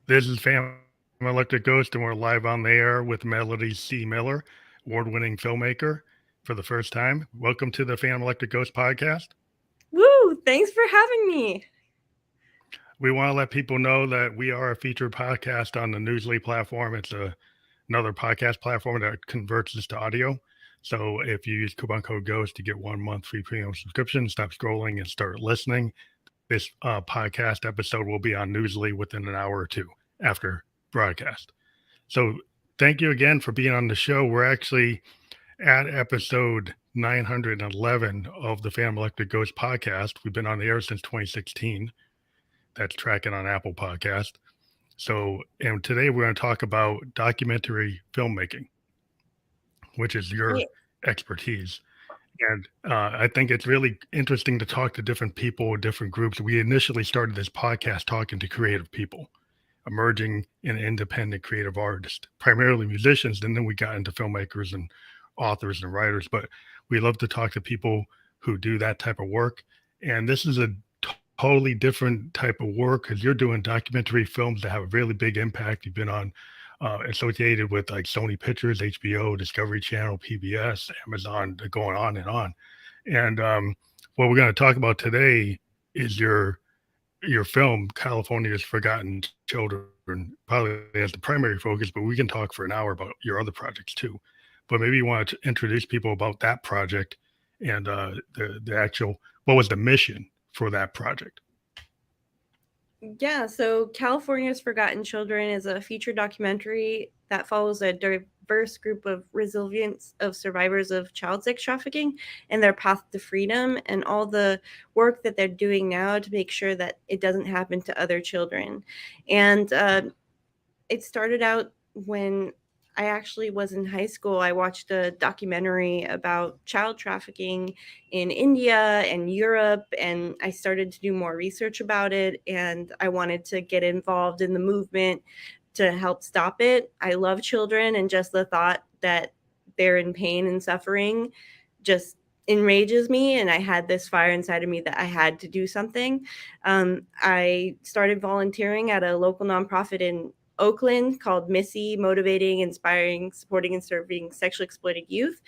This is Phantom Electric Ghost, and we're live on the air with Melody C. Miller, award-winning filmmaker, for the first time. Welcome to the Phantom Electric Ghost podcast. Woo! Thanks for having me. We want to let people know that we are a featured podcast on the Newsly platform. It's another podcast platform that converts this to audio. So if you use coupon code GHOST to get 1 month free premium subscription, stop scrolling and start listening. This podcast episode will be on Newsly within an hour or two after broadcast. So thank you again for being on the show. We're actually at episode 911 of the Phantom Electric Ghost podcast. We've been on the air since 2016. That's tracking on Apple Podcast. So, and today we're going to talk about documentary filmmaking, which is your expertise. And I think it's really interesting to talk to different people, different groups. We initially started this podcast talking to creative people, emerging and independent creative artists, primarily musicians. And then we got into filmmakers and authors and writers. But we love to talk to people who do that type of work. And this is a totally different type of work because you're doing documentary films that have a really big impact. You've been on associated with like Sony Pictures, HBO, Discovery Channel, PBS, Amazon, going on and on. And what we're going to talk about today is your film, California's Forgotten Children, probably as the primary focus, but we can talk for an hour about your other projects too. But maybe you want to introduce people about that project and the actual, what was the mission for that project? Yeah, so California's Forgotten Children is a feature documentary that follows a diverse group of resilience of survivors of child sex trafficking and their path to freedom and all the work that they're doing now to make sure that it doesn't happen to other children. And it started out when I actually was in high school. I watched a documentary about child trafficking in India and Europe, and I started to do more research about it, and I wanted to get involved in the movement to help stop it. I love children, and just the thought that they're in pain and suffering just enrages me, and I had this fire inside of me that I had to do something. I started volunteering at a local nonprofit in Oakland called Missy, Motivating, Inspiring, Supporting, and Serving Sexually Exploited Youth.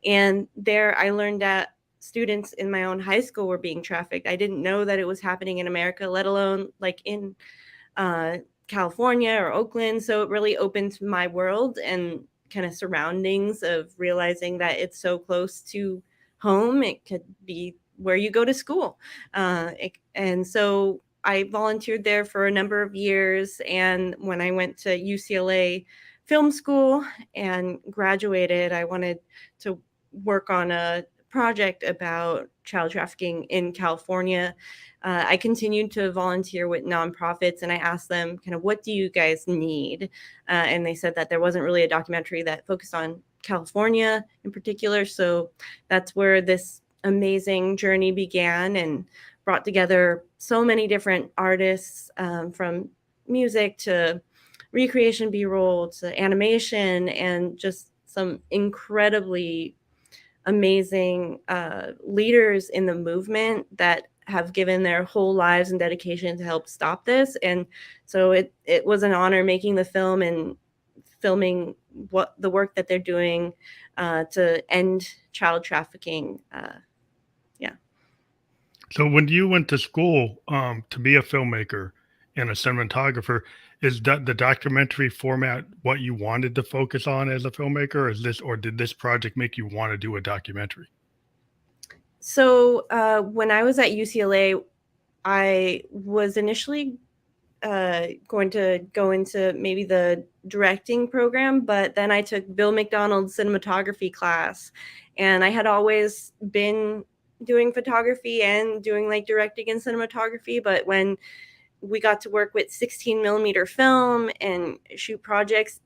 And there I learned that students in my own high school were being trafficked. I didn't know that it was happening in America, let alone like in California or Oakland. So it really opened my world and kind of surroundings of realizing that it's so close to home. It could be where you go to school. And so I volunteered there for a number of years. And when I went to UCLA Film School and graduated, I wanted to work on a project about child trafficking in California. I continued to volunteer with nonprofits, and I asked them kind of, what do you guys need? And they said that there wasn't really a documentary that focused on California in particular. So that's where this amazing journey began, and brought together so many different artists, from music to recreation B-roll to animation, and just some incredibly amazing leaders in the movement that have given their whole lives and dedication to help stop this. And so it was an honor making the film and filming what the work that they're doing to end child trafficking. Yeah. So when you went to school to be a filmmaker and a cinematographer, is that the documentary format what you wanted to focus on as a filmmaker? Or is this, or did this project make you want to do a documentary? So when I was at UCLA, I was initially going to go into maybe the directing program, but then I took Bill McDonald's cinematography class, and I had always been doing photography and doing like directing and cinematography. But when we got to work with 16 millimeter film and shoot projects,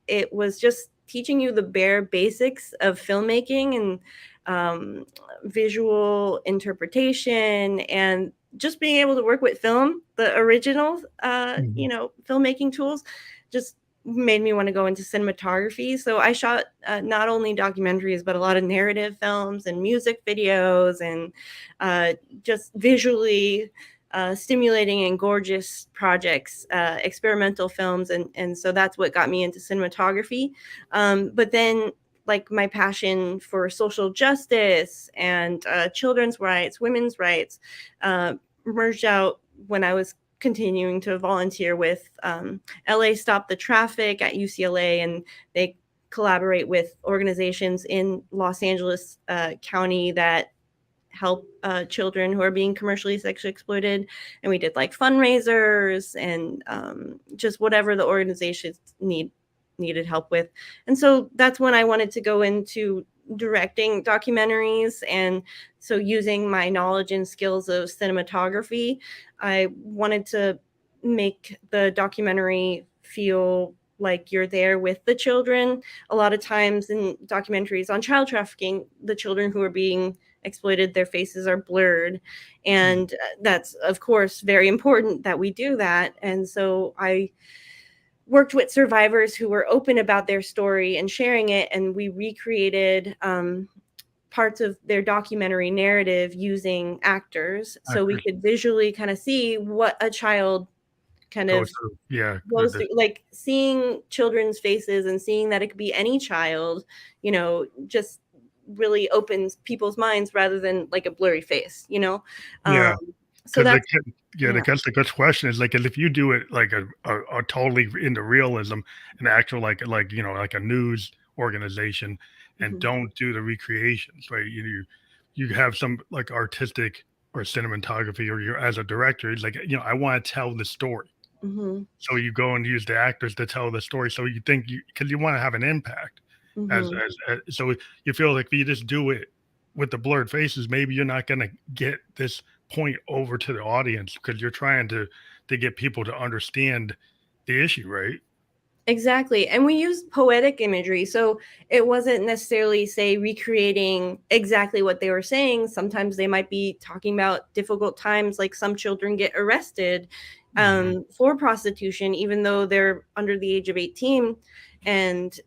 it was just teaching you the bare basics of filmmaking and visual interpretation, and just being able to work with film, the original, filmmaking tools, just made me want to go into cinematography. So I shot not only documentaries, but a lot of narrative films and music videos, and just visually stimulating and gorgeous projects, experimental films, and so that's what got me into cinematography. But then, like, my passion for social justice and children's rights, women's rights, uh, merged out when I was continuing to volunteer with LA Stop the Traffic at UCLA, and they collaborate with organizations in Los Angeles County that help children who are being commercially sexually exploited. And we did like fundraisers and just whatever the organizations needed help with. And so that's when I wanted to go into directing documentaries. And so using my knowledge and skills of cinematography, I wanted to make the documentary feel like you're there with the children. A lot of times in documentaries on child trafficking, the children who are being exploited, their faces are blurred, and that's of course very important that we do that. And so I worked with survivors who were open about their story and sharing it, and we recreated parts of their documentary narrative using actors, so we could visually kind of see what a child kind of goes through, like seeing children's faces and seeing that it could be any child, just really opens people's minds rather than like a blurry face. So that's That's a good question. Is like if you do it like a totally into realism, an actual like like a news organization, and don't do the recreations, right? You have some like artistic or cinematography, or you're as a director, it's like I want to tell the story. So you go and use the actors to tell the story. So you think because you want to have an impact, as so you feel like if you just do it with the blurred faces, maybe you're not going to get this point over to the audience because you're trying to get people to understand the issue, right? Exactly. And we used poetic imagery. So it wasn't necessarily, say, recreating exactly what they were saying. Sometimes they might be talking about difficult times, like some children get arrested for prostitution, even though they're under the age of 18. And,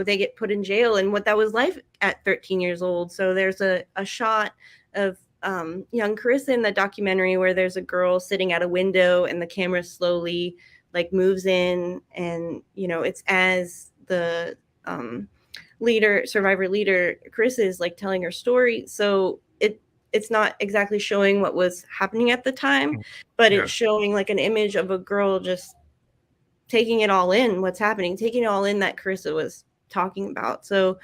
they get put in jail, and what that was like at 13 years old. So there's a shot of young Carissa in the documentary where there's a girl sitting at a window and the camera slowly like moves in, and it's as the survivor leader Chris is like telling her story. So it's not exactly showing what was happening at the time, but it's showing like an image of a girl just taking it all in, what's happening, taking it all in that Carissa was talking about. So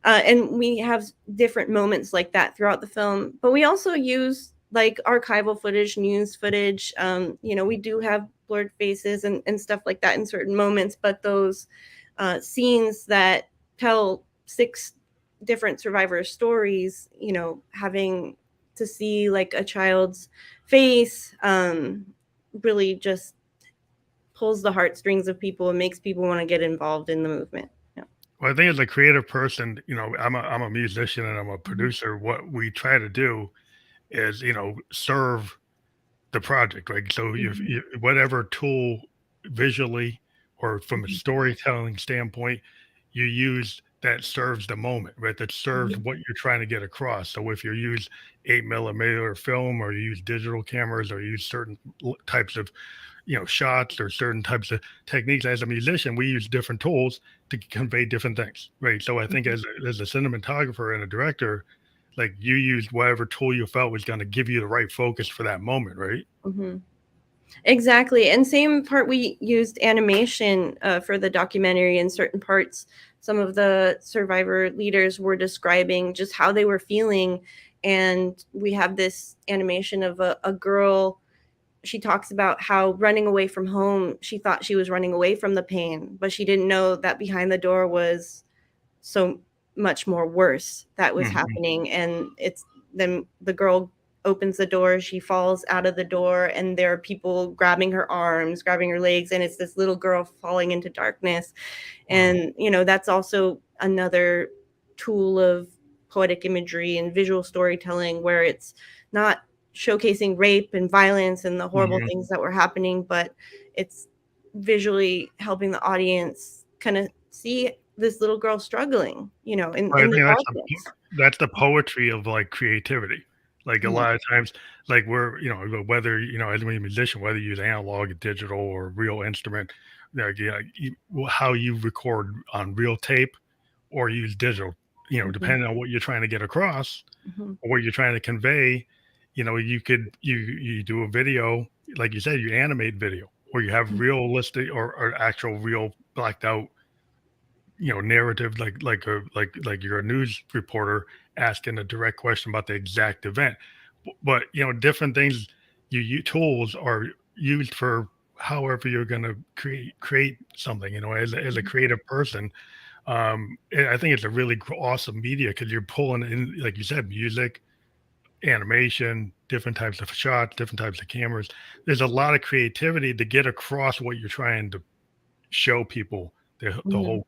and we have different moments like that throughout the film, but we also use like archival footage, news footage. We do have blurred faces and stuff like that in certain moments, but those scenes that tell 6 different survivor stories, having to see like a child's face really just pulls the heartstrings of people and makes people want to get involved in the movement. Well, I think as a creative person, I'm a musician and I'm a producer. What we try to do is, serve the project, right? So you whatever tool visually or from a storytelling standpoint you use that serves the moment, right? That serves what you're trying to get across. So if you use 8mm film, or you use digital cameras, or you use certain types of shots or certain types of techniques, as a musician we use different tools to convey different things, right? So I think as a cinematographer and a director, like you used whatever tool you felt was going to give you the right focus for that moment, right? Exactly. And same part, we used animation for the documentary. In certain parts, some of the survivor leaders were describing just how they were feeling, and we have this animation of a girl. She talks about how running away from home, she thought she was running away from the pain, but she didn't know that behind the door was so much more worse that was happening. And it's then the girl opens the door, she falls out of the door, and there are people grabbing her arms, grabbing her legs, and it's this little girl falling into darkness. And that's also another tool of poetic imagery and visual storytelling, where it's not showcasing rape and violence and the horrible things that were happening, but it's visually helping the audience kind of see this little girl struggling, in I the think darkness. that's the poetry of like creativity. Like a Mhm. lot of times, like we're, whether, as a musician, whether you use analog, digital, or real instrument, like, how you record on real tape or use digital, Mhm. depending on what you're trying to get across Mhm. or what you're trying to convey, you do a video, like you said, you animate video, or you have realistic or actual real blacked out, narrative, like you're a news reporter asking a direct question about the exact event. But different things, tools are used for however you're going to create something. As a Mhm. creative person, I think it's a really awesome media because you're pulling in, like you said, music, animation, different types of shots, different types of cameras. There's a lot of creativity to get across what you're trying to show people, the Mhm. whole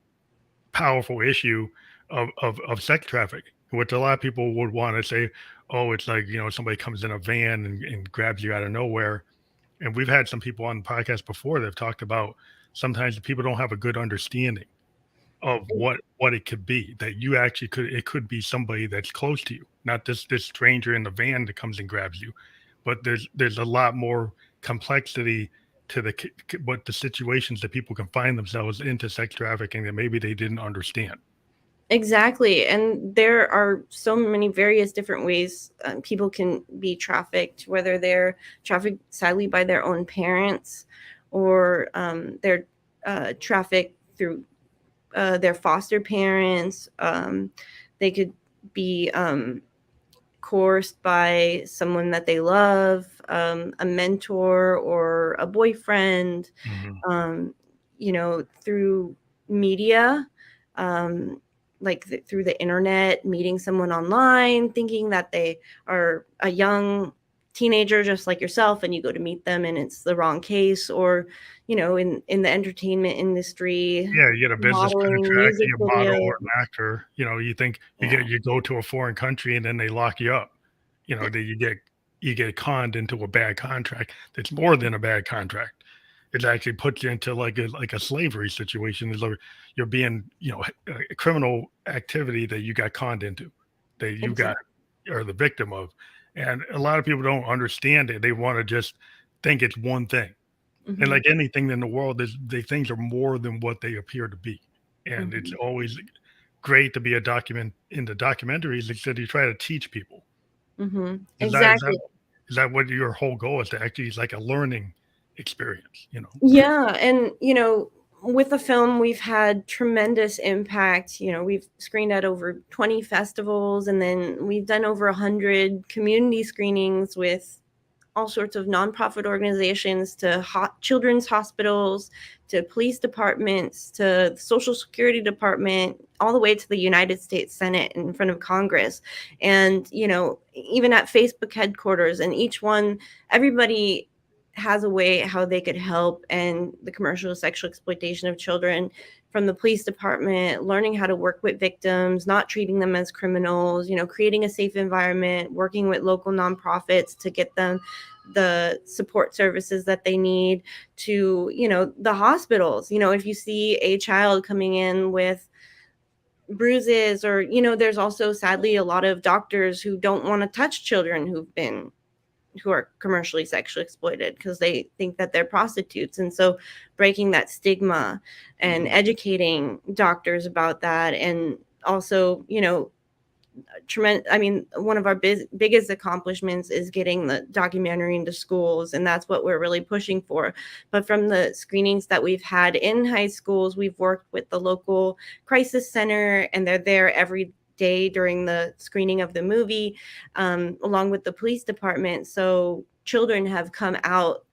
powerful issue of sex trafficking, which a lot of people would want to say, oh, it's like, somebody comes in a van and grabs you out of nowhere. And we've had some people on the podcast before that have talked about sometimes people don't have a good understanding of what it could be, that you actually it could be somebody that's close to you, not this stranger in the van that comes and grabs you. But there's a lot more complexity to what the situations that people can find themselves into sex trafficking that maybe they didn't understand. Exactly. And there are so many various different ways people can be trafficked, whether they're trafficked sadly by their own parents or they're trafficked through their foster parents. They could be coerced by someone that they love, a mentor or a boyfriend, Mhm. um, through media, um, like through the internet, meeting someone online, thinking that they are a young teenager just like yourself, and you go to meet them and it's the wrong case, or in the entertainment industry, Yeah, you get a business modeling, contract, music you're a model or videos. an actor, you think Yeah. you go to a foreign country and then they lock you up. That you get conned into a bad contract that's more than a bad contract. It actually puts you into like a slavery situation. Is like you're being, a criminal activity that you got conned into, that you got Exactly. are the victim of. And a lot of people don't understand it. They want to just think it's one thing. And Hmm. like anything in the world, things are more than what they appear to be. And it's Hmm. always great to be a document in the documentaries, like said, you try to teach people. Hmm. Is that is that Exactly. is that what your whole goal is, to actually, it's like a learning experience? Yeah, and with the film, we've had tremendous impact. We've screened at over 20 festivals, and then we've done over 100 community screenings with all sorts of nonprofit organizations, to children's hospitals, to police departments, to the Social Security Department, all the way to the United States Senate in front of Congress. And, even at Facebook headquarters, and each one, everybody has a way how they could help and the commercial sexual exploitation of children, from the police department, learning how to work with victims, not treating them as criminals, creating a safe environment, working with local nonprofits to get them the support services that they need, to the hospitals. If you see a child coming in with bruises, or there's also sadly a lot of doctors who don't want to touch children who are commercially sexually exploited because they think that they're prostitutes. And so breaking that stigma and educating doctors about that, and also tremendous. I mean, one of our biggest accomplishments is getting the documentary into schools, and that's what we're really pushing for. But from the screenings that we've had in high schools, we've worked with the local crisis center, and they're there every day during the screening of the movie, along with the police department. So children have come out,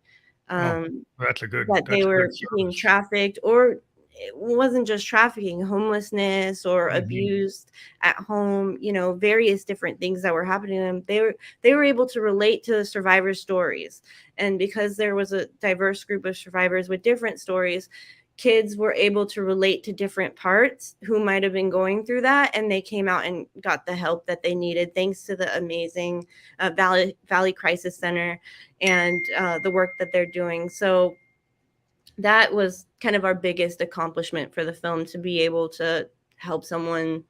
Oh, um, that's a good that they that's a good were being service. trafficked, or it wasn't just trafficking, homelessness or Mhm. abused at home, various different things that were happening to them. They were able to relate to the survivor stories. And because there was a diverse group of survivors with different stories, kids were able to relate to different parts who might have been going through that, and they came out and got the help that they needed, thanks to the amazing Valley Crisis Center and the work that they're doing. So that was kind of our biggest accomplishment for the film, to be able to help someone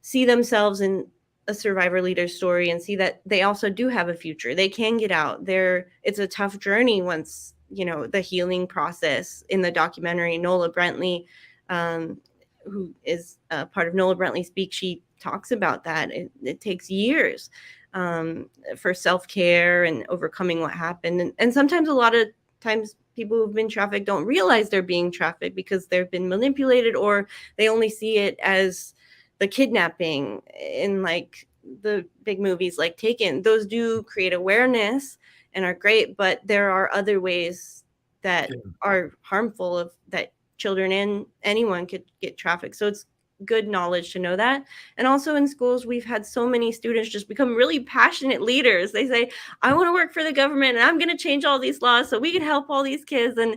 see themselves in a survivor leader's story and see that they also do have a future. They can get out there. It's a tough journey once, the healing process in the documentary. Nola Brentley, who is part of Nola Brentley Speak, she talks about that. It takes years for self-care and overcoming what happened. And sometimes, a lot of times, people who've been trafficked don't realize they're being trafficked because they've been manipulated, or they only see it as the kidnapping in like the big movies like Taken. Those do create awareness and are great, but there are other ways that are harmful of that children and anyone could get trafficked. So it's good knowledge to know that. And also in schools, we've had so many students just become really passionate leaders. They say, I want to work for the government and I'm going to change all these laws so we can help all these kids. And,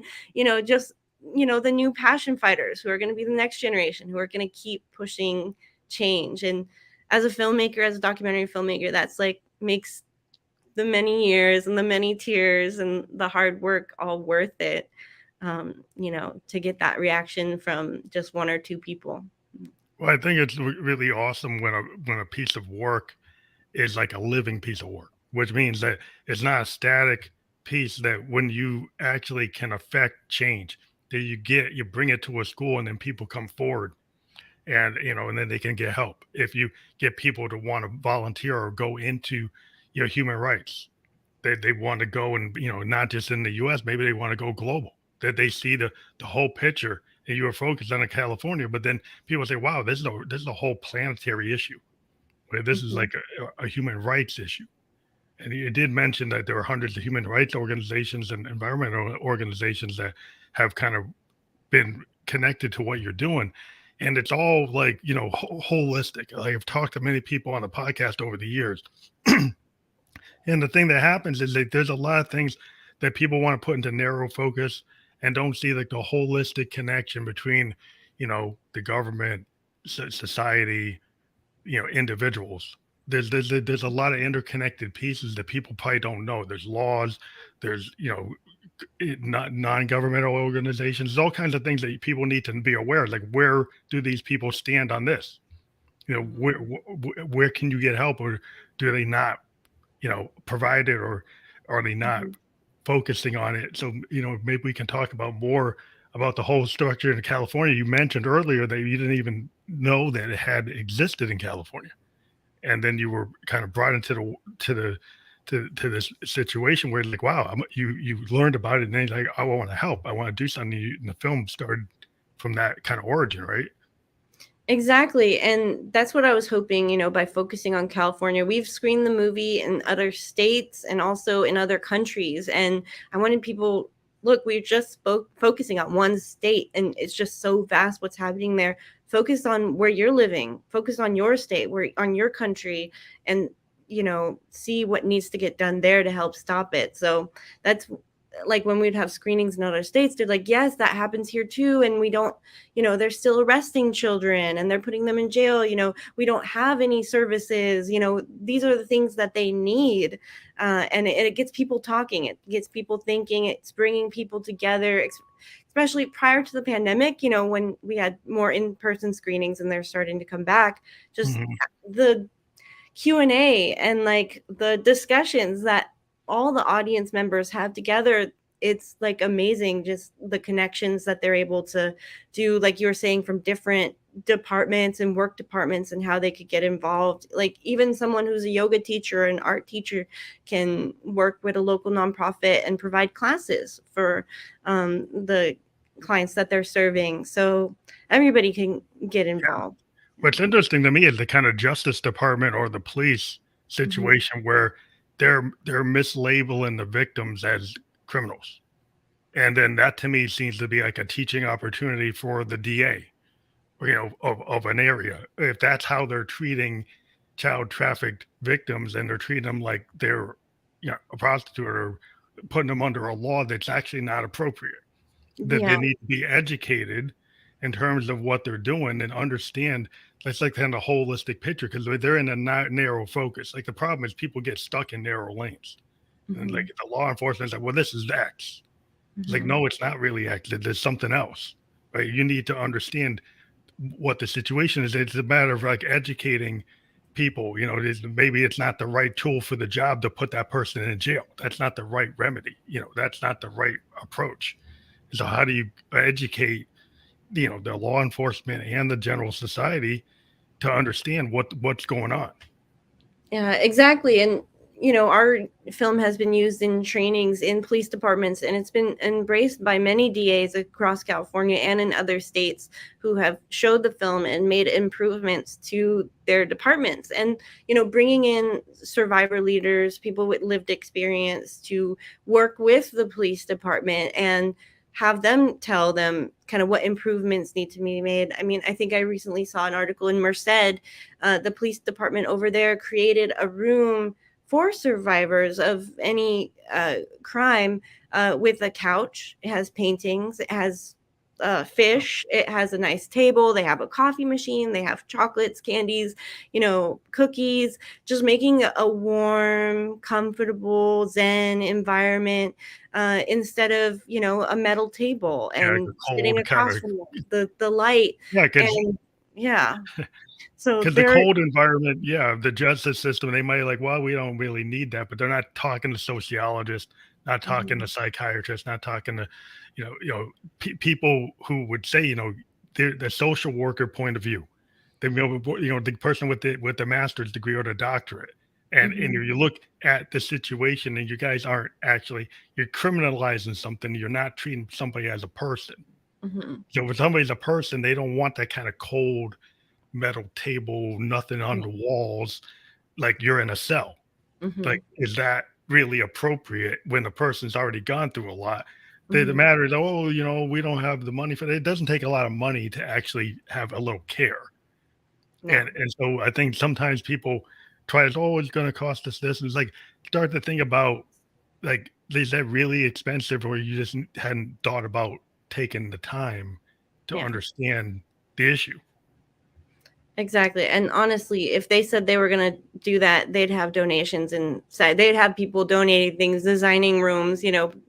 just, the new passion fighters who are going to be the next generation, who are going to keep pushing change. And as a filmmaker, as a documentary filmmaker, that's like makes the many years and the many tears and the hard work all worth it, to get that reaction from just one or two people. Well, I think it's really awesome when a piece of work is like a living piece of work, which means that it's not a static piece, that when you actually can affect change, that you bring it to a school and then people come forward and and then they can get help. If you get people to want to volunteer or go into human rights, they want to go and not just in the US, maybe they want to go global, that they see the whole picture, and you were focused on California, but then people say, wow, this is a whole planetary issue, where this is like a human rights issue. And you did mention that there are hundreds of human rights organizations and environmental organizations that have kind of been connected to what you're doing. And it's all like, holistic. Like, I've talked to many people on the podcast over the years. And the thing that happens is that there's a lot of things that people want to put into narrow focus and don't see like the holistic connection between, the government, society, individuals. There's a lot of interconnected pieces that people probably don't know. There's laws, there's, not non-governmental organizations, there's all kinds of things that people need to be aware of. Like, where do these people stand on this? Where can you get help, or do they not provide it, or are they not focusing on it? So, maybe we can talk about more about the whole structure in California. You mentioned earlier that you didn't even know that it had existed in California, and then you were kind of brought into this situation where, like, wow, you learned about it, and then like, I want to help, I want to do something. And the film started from that kind of origin, right? Exactly. And that's what I was hoping, by focusing on California. We've screened the movie in other states and also in other countries. And I wanted people, look, we're just focusing on one state, and it's just so vast what's happening there. Focus on where you're living, focus on your state, on your country, and, see what needs to get done there to help stop it. So that's like when we'd have screenings in other states, they're like, yes, that happens here too. And we don't, they're still arresting children and they're putting them in jail. We don't have any services. These are the things that they need. And it gets people talking. It gets people thinking. It's bringing people together, especially prior to the pandemic, when we had more in-person screenings and they're starting to come back. Just the Q&A and like the discussions that all the audience members have together, it's like amazing, just the connections that they're able to do, like you were saying, from different departments and work departments, and how they could get involved. Like even someone who's a yoga teacher or an art teacher can work with a local nonprofit and provide classes for the clients that they're serving. So everybody can get involved. What's interesting to me is the kind of Justice Department or the police situation where they're mislabeling the victims as criminals. And then that to me seems to be like a teaching opportunity for the DA, of an area. If that's how they're treating child trafficked victims, and they're treating them like they're, a prostitute, or putting them under a law that's actually not appropriate, that they need to be educated in terms of what they're doing and understand. That's like kind of a holistic picture, because they're in a narrow focus. Like, the problem is people get stuck in narrow lanes, and like the law enforcement is like, well, this is X. It's like, no, it's not really X. There's something else, right? You need to understand what the situation is. It's a matter of like educating people. Maybe it's not the right tool for the job to put that person in jail. That's not the right remedy. That's not the right approach. So how do you educate, the law enforcement and the general society to understand what's going on? Yeah, exactly. And our film has been used in trainings in police departments, and it's been embraced by many DAs across California and in other states who have showed the film and made improvements to their departments. And bringing in survivor leaders, people with lived experience, to work with the police department and have them tell them kind of what improvements need to be made. I mean, I think I recently saw an article in Merced. The police department over there created a room for survivors of any crime, with a couch. It has paintings. It has fish. It has a nice table. They have a coffee machine. They have chocolates, candies, cookies. Just making a warm, comfortable, zen environment, instead of a metal table Yeah, like and a sitting cold kind across of, from the light. yeah, because And yeah, so the there. cold environment, yeah, the justice system, they might like, well, we don't really need that, but they're not talking to sociologists, not talking to Mhm, psychiatrists, not talking to, people who would say, the social worker point of view, the person with the master's degree or the doctorate, and mhm, you look at the situation, and you guys aren't actually, you're criminalizing something. You're not treating somebody as a person. mhm. So if somebody's a person, they don't want that kind of cold metal table, nothing on Yeah, the walls, like you're in a cell. Like, mhm, is that really appropriate when the person's already gone through a lot? The mhm. matter is, oh, we don't have the money for that. It doesn't take a lot of money to actually have a little care. No. And so I think sometimes people try to, oh, it's going to cost us this. And it's like, start to think about, like, is that really expensive, or you just hadn't thought about taking the time to Yeah, understand the issue? exactly. And honestly, if they said they were gonna do that, they'd have donations inside. They'd have people donating things, designing rooms.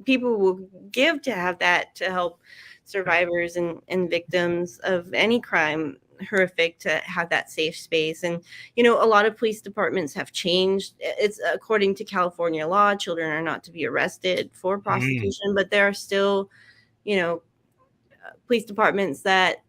People will give to have that, to help survivors and victims of any crime horrific, to have that safe space. And a lot of police departments have changed. It's according to California law, children are not to be arrested for Mm, prostitution, but there are still you know police departments that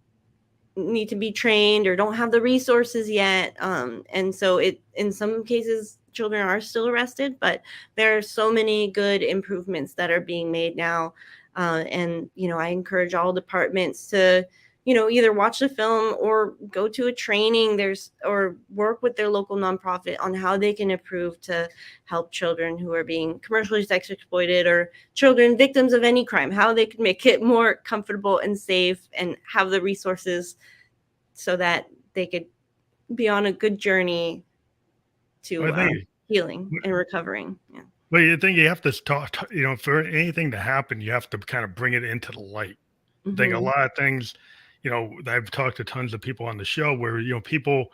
need to be trained or don't have the resources yet. And so in some cases children are still arrested, but there are so many good improvements that are being made now. And I encourage all departments to either watch the film or go to a training, or work with their local nonprofit on how they can improve to help children who are being commercially sex exploited, or children victims of any crime, how they can make it more comfortable and safe and have the resources so that they could be on a good journey I to think healing and recovering. Yeah. Well, you think you have to start, for anything to happen, you have to kind of bring it into the light. I think a Mhm. lot of things, I've talked to tons of people on the show where, people,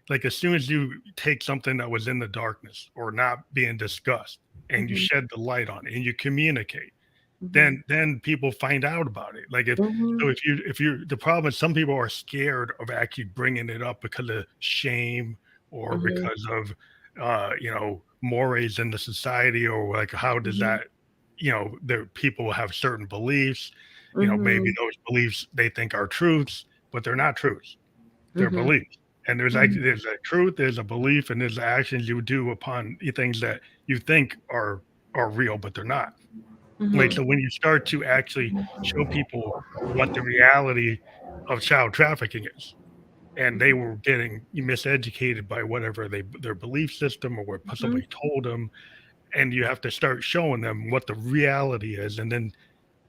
like, as soon as you take something that was in the darkness or not being discussed, and you Mhm. shed the light on it and you communicate, Mhm. then people find out about it. Like, Mhm. the problem is some people are scared of actually bringing it up because of shame, or Mhm. because of mores in the society, or like, how does Mhm. that, the people have certain beliefs, maybe Mhm. those beliefs they think are truths, but they're not truths. They're Mhm. beliefs. And Mhm. there's a truth, there's a belief, and there's the actions you do upon things that you think are real, but they're not. Like, Mhm. so when you start to actually show people what the reality of child trafficking is, and they were getting miseducated by whatever their belief system, or what Mhm. somebody told them, and you have to start showing them what the reality is, and then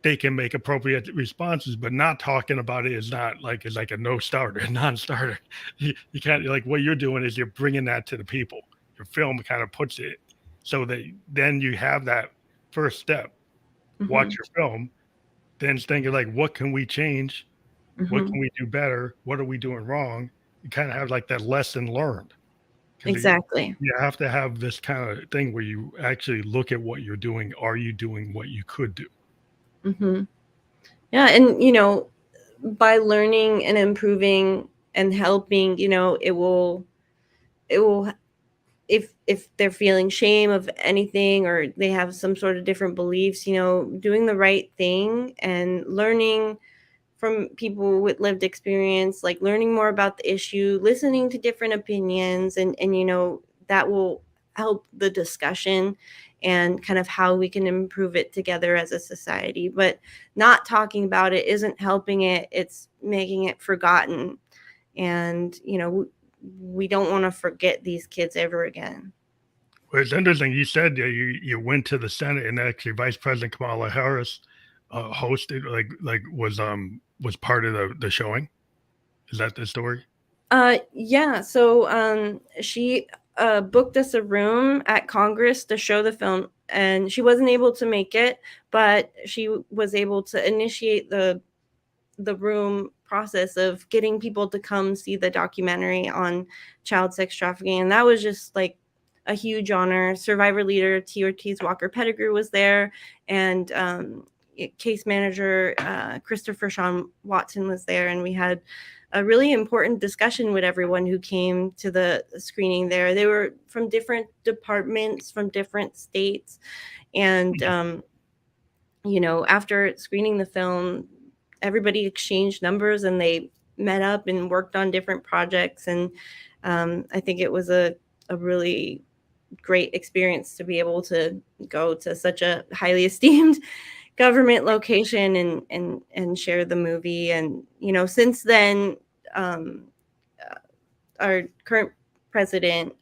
they can make appropriate responses. But not talking about it is like a no starter, a non-starter. You can't, like, what you're doing is you're bringing that to the people. Your film kind of puts it so that then you have that first step. Watch Mhm. your film, then thinking like, what can we change? What Mhm. can we do better? What are we doing wrong? You kind of have like that lesson learned, because Exactly. you have to have this kind of thing where you actually look at what you're doing. Are you doing what you could do? Mhm. Yeah, and by learning and improving and helping, it will it will, if they're feeling shame of anything or they have some sort of different beliefs, doing the right thing and learning from people with lived experience, like learning more about the issue, listening to different opinions, and that will help the discussion and kind of how we can improve it together as a society. But not talking about it isn't helping it, it's making it forgotten. And we don't want to forget these kids ever again. Well, it's interesting. You said you went to the Senate and actually Vice President Kamala Harris hosted was part of the showing. Is that the story? Yeah, so she booked us a room at Congress to show the film, and she wasn't able to make it, but she was able to initiate the room process of getting people to come see the documentary on child sex trafficking. And that was just like a huge honor. Survivor leader T. Ortiz Walker Pettigrew was there, and case manager Christopher Sean Watson was there, and we had a really important discussion with everyone who came to the screening there. They were from different departments, from different states, and after screening the film, everybody exchanged numbers and they met up and worked on different projects. And I think it was a really great experience to be able to go to such a highly esteemed government location and share the movie. And since then, um, our current president,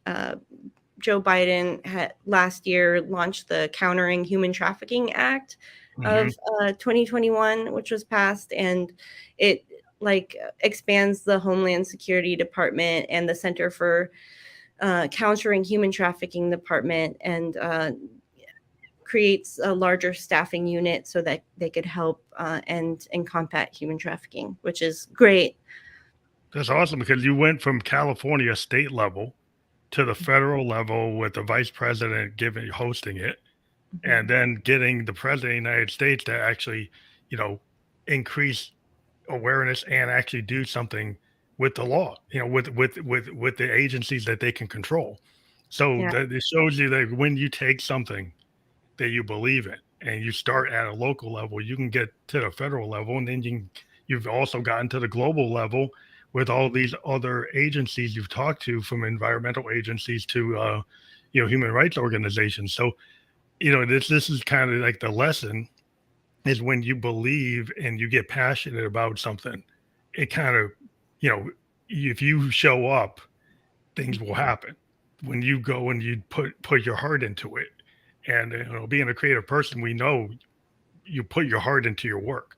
Joe Biden, had last year launched the Countering Human Trafficking Act Hmm. of 2021, which was passed, and it like expands the Homeland Security Department and the Center for Countering Human Trafficking Department, and creates a larger staffing unit so that they could help and combat human trafficking, which is great. That's awesome because you went from California state level to the federal level with the vice president giving hosting it, and Mhm. then getting the president of the United States to actually, you know, increase awareness and actually do something with the law, with the agencies that they can control. So Yeah. that it shows you that when you take something that you believe in and you start at a local level, you can get to the federal level, and then you've also gotten to the global level with all these other agencies you've talked to, from environmental agencies to human rights organizations. So this is kind of like the lesson is when you believe and you get passionate about something, it kind of, you know, if you show up, things will Mhm. happen. When you go and you put your heart into it, and being a creative person, we know you put your heart into your work.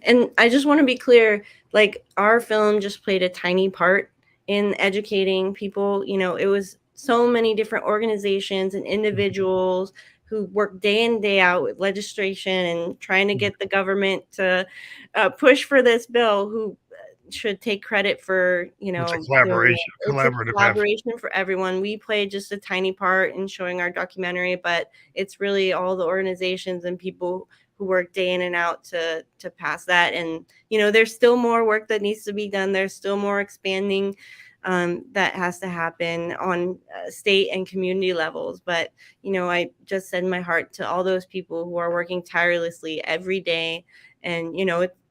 And I just want to be clear, like our film just played a tiny part in educating people. It was so many different organizations and individuals who work day in, day out with legislation and trying to Mhm. get the government to push for this bill, who should take credit for It's a doing collaboration, it. It's a collaborative effort. collaboration for everyone. We played just a tiny part in showing our documentary, but it's really all the organizations and people who work day in and out to pass that. And there's still more work that needs to be done. There's still more expanding that has to happen on state and community levels. But I just send my heart to all those people who are working tirelessly every day. And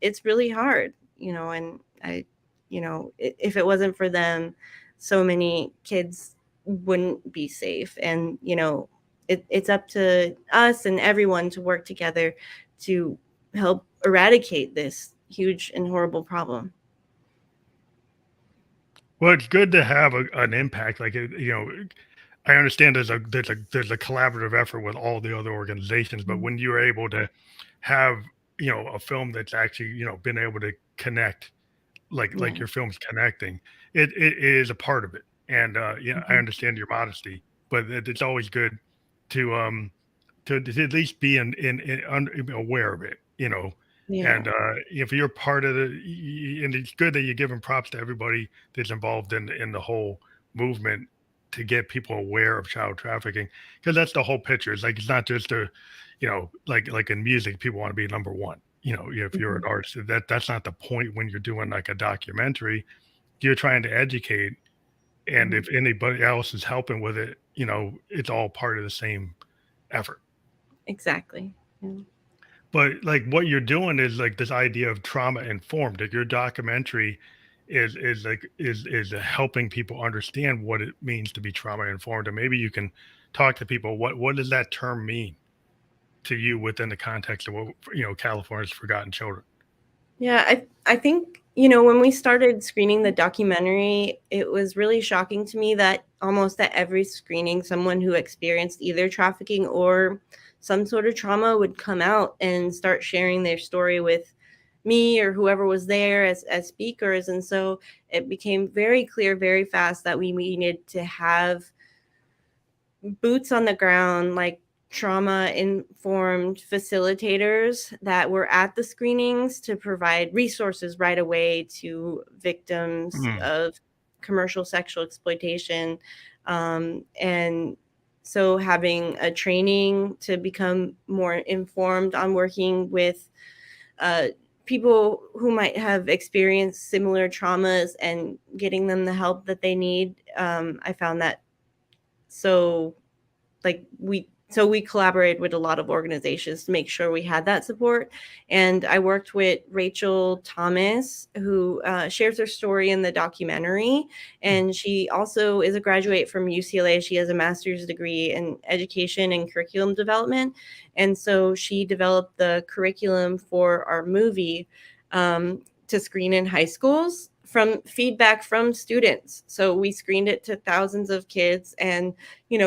it's really hard. And I if it wasn't for them, so many kids wouldn't be safe. And it's up to us and everyone to work together to help eradicate this huge and horrible problem. Well, it's good to have an impact. I understand there's a collaborative effort with all the other organizations, but Mhm. when you're able to have a film that's actually been able to connect like Yeah. your film's connecting, it is a part of it. And yeah, I Mhm. understand your modesty, but it's always good to to at least be aware of it, Yeah. and if you're part of and it's good that you're giving props to everybody that's involved in the whole movement to get people aware of child trafficking, because that's the whole picture. It's like it's not just a, like in music, people want to be number one. If you're an Mhm. artist, that's not the point when you're doing like a documentary. You're trying to educate And Mhm. if anybody else is helping with it, it's all part of the same effort. Exactly. Yeah. But like what you're doing is like this idea of trauma informed. Like your documentary is helping people understand what it means to be trauma informed. And maybe you can talk to people, what does that term mean to you within the context of what California's forgotten children? Yeah, I think, when we started screening the documentary, it was really shocking to me that almost at every screening, someone who experienced either trafficking or some sort of trauma would come out and start sharing their story with me or whoever was there as speakers. And so it became very clear very fast that we needed to have boots on the ground, like trauma informed facilitators that were at the screenings to provide resources right away to victims Mm, of commercial sexual exploitation. And so having a training to become more informed on working with uh, people who might have experienced similar traumas and getting them the help that they need. I found that so we collaborated with a lot of organizations to make sure we had that support. And I worked with Rachel Thomas, who shares her story in the documentary, mm, and she also is a graduate from UCLA. She has a master's degree in education and curriculum development, and so she developed the curriculum for our movie to screen in high schools from feedback from students. So we screened it to thousands of kids and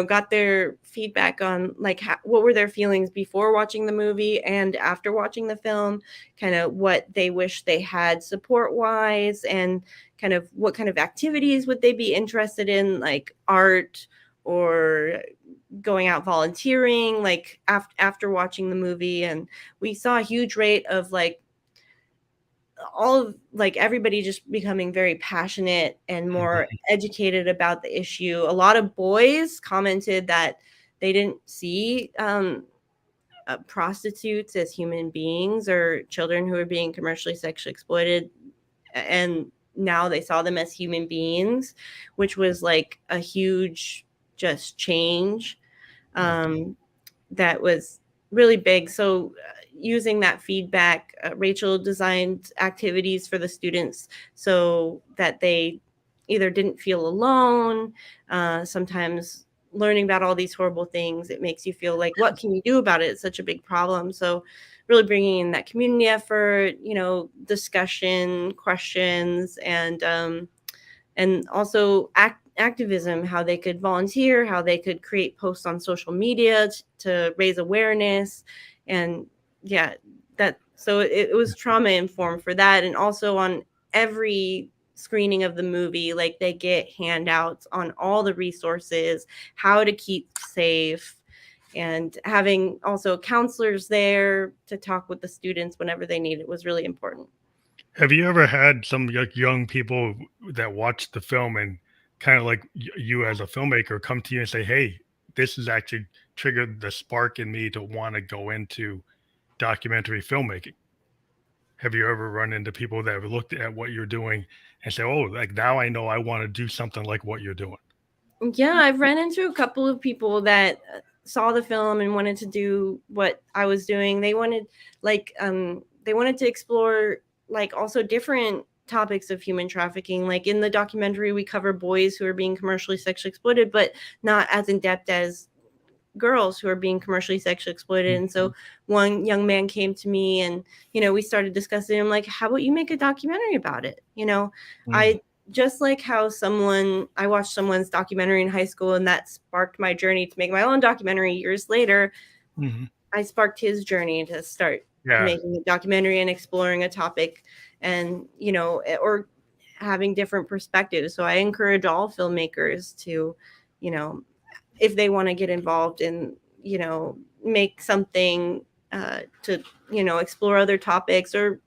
got their feedback on like what were their feelings before watching the movie and after watching the film, kind of what they wish they had support wise, and kind of what kind of activities would they be interested in, like art or going out volunteering, like after watching the movie. And we saw a huge rate of like all of like everybody just becoming very passionate and more mhm, educated about the issue. A lot of boys commented that they didn't see prostitutes as human beings or children who are being commercially sexually exploited, and now they saw them as human beings, which was like a huge just change. mm. um, that was really big. So, using that feedback, Rachel designed activities for the students so that they either didn't feel alone. Sometimes learning about all these horrible things, it makes you feel like, what can you do about it? It's such a big problem. So, really bringing in that community effort, discussion, questions, and also activism, how they could volunteer, how they could create posts on social media to raise awareness. And yeah, that so it was trauma informed for that. And also on every screening of the movie, like they get handouts on all the resources, how to keep safe, and having also counselors there to talk with the students whenever they need it was really important. Have you ever had some like young people that watch the film and kind of like you as a filmmaker come to you and say, "Hey, this has actually triggered the spark in me to want to go into documentary filmmaking"? Have you ever run into people that have looked at what you're doing and say, "Oh, like now I know I want to do something like what you're doing"? Yeah, I've ran into a couple of people that saw the film and wanted to do what I was doing. They wanted to explore like also different topics of human trafficking. Like in the documentary, we cover boys who are being commercially sexually exploited, but not as in depth as girls who are being commercially sexually exploited. And so one young man came to me and, we started discussing. I'm like, how about you make a documentary about it? Mm-hmm. I just like how I watched someone's documentary in high school and that sparked my journey to make my own documentary years later. Hmm. I sparked his journey to start Yeah, making a documentary and exploring a topic, and, or having different perspectives. So I encourage all filmmakers to, you know, if they want to get involved in, make something to, explore other topics, or,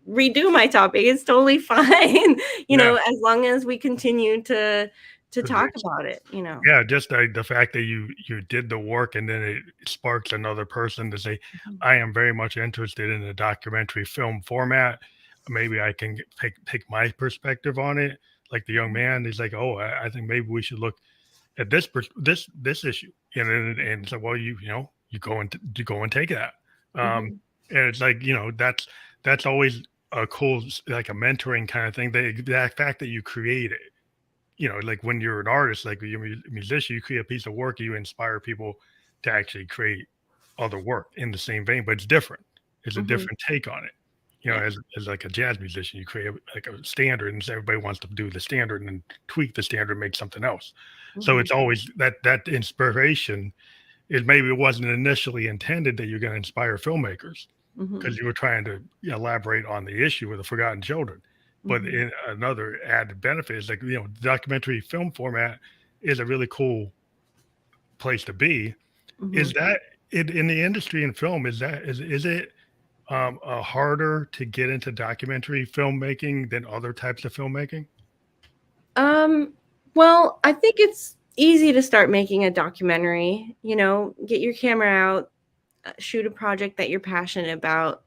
redo my topic, it's totally fine. yeah. As long as we continue to talk about it. Yeah, just the fact that you did the work and then it sparks another person to say, Mhm. "I am very much interested in the documentary film format. Maybe I can take my perspective on it." like the young man, he's like, oh, I think maybe we should look at this issue, and so, well, you go and take that, um, Mhm. and it's like, that's always a cool like a mentoring kind of thing. The fact that you create it, like when you're an artist, like you're a musician, you create a piece of work, you inspire people to actually create other work in the same vein, but it's different. It's a Mhm. different take on it. Yeah. As like a jazz musician, you create like a standard, and so everybody wants to do the standard and then tweak the standard, and make something else. So Mhm. it's always that inspiration is maybe it wasn't initially intended that you're going to inspire filmmakers because Mhm. you were trying to elaborate on the issue with the forgotten children. But Mhm. in another added benefit is like, the documentary film format is a really cool place to be. Is Mhm. that in the industry in film? Is it harder to get into documentary filmmaking than other types of filmmaking? Um, well, I think it's easy to start making a documentary, get your camera out, shoot a project that you're passionate about.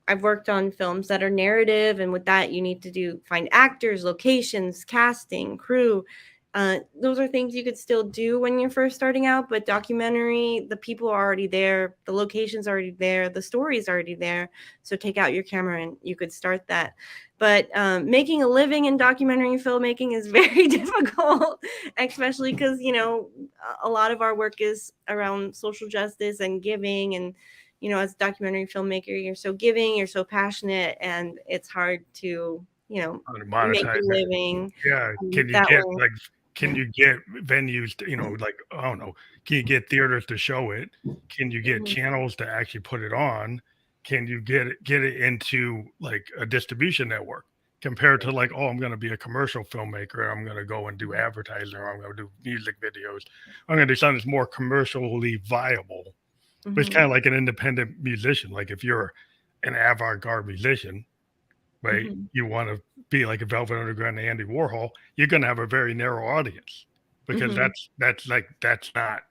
I've worked on films that are narrative, and with that, you need to find actors, locations, casting, crew. Those are things you could still do when you're first starting out, but documentary, the people are already there, the location's already there, the story's already there. So take out your camera and you could start that. But making a living in documentary filmmaking is very difficult, especially because a lot of our work is around social justice and giving. And as a documentary filmmaker, you're so giving, you're so passionate, and it's hard to How to make a monetize it? living Yeah. Can you that get way. like can Yeah. you get venues to, like, I don't know, can you get theaters to show it? Can you get Mhm. channels to actually put it on? Can you get it into like a distribution network compared to like, oh, I'm gonna be a commercial filmmaker, I'm gonna go and do advertising, or I'm gonna do music videos. I'm gonna do something that's more commercially viable. But it's kind Mhm. of like an independent musician. Like if you're an avant-garde musician, right? Mhm. You want to be like a Velvet Underground and Andy Warhol, you're going to have a very narrow audience because Mhm. that's not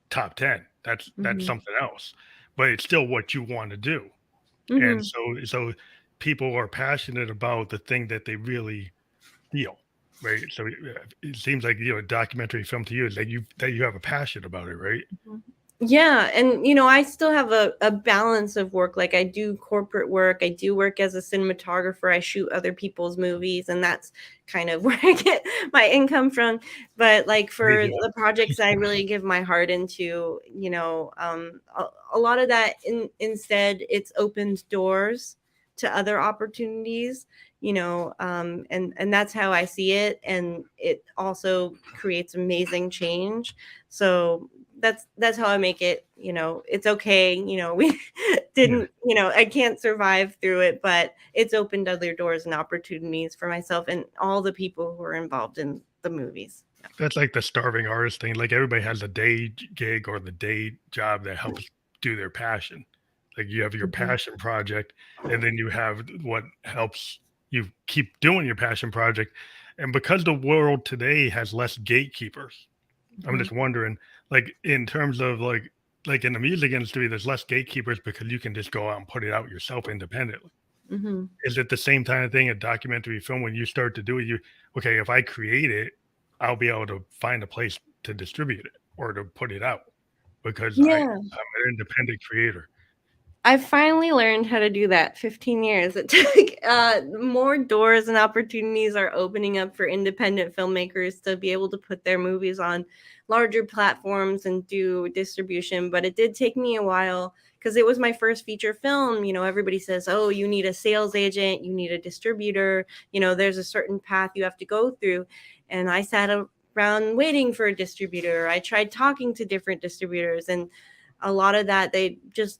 top 10. That's Mhm. something else. But it's still what you want to do. And Mhm. so people are passionate about the thing that they really feel, right? So it seems like, documentary film to you is that you have a passion about it, right? Mhm. Yeah, and I still have a balance of work. Like I do corporate work, I do work as a cinematographer, I shoot other people's movies, and that's kind of where I get my income from. But like Me for too. the projects I really give my heart into, a lot of that instead it's opened doors to other opportunities, and that's how I see it, and it also creates amazing change. So that's how I make it, it's okay, we Yeah. didn't, I can't survive through it, but it's opened other doors and opportunities for myself and all the people who are involved in the movies. That's like the starving artist thing. Like everybody has a day gig or the day job that helps do their passion. Like you have your Mhm. passion project, and then you have what helps you keep doing your passion project. And because the world today has less gatekeepers, I'm Mhm. just wondering, like in terms of like in the music industry, there's less gatekeepers because you can just go out and put it out yourself independently. Mhm. Is it the same kind of thing, a documentary film when you start to do it, okay, if I create it, I'll be able to find a place to distribute it or to put it out because I'm Yeah. an independent creator. I finally learned how to do that. 15 years it took. More doors and opportunities are opening up for independent filmmakers to be able to put their movies on larger platforms and do distribution. But it did take me a while because it was my first feature film. Everybody says, oh, you need a sales agent, you need a distributor, there's a certain path you have to go through. And I sat around waiting for a distributor. I tried talking to different distributors, and a lot of that they just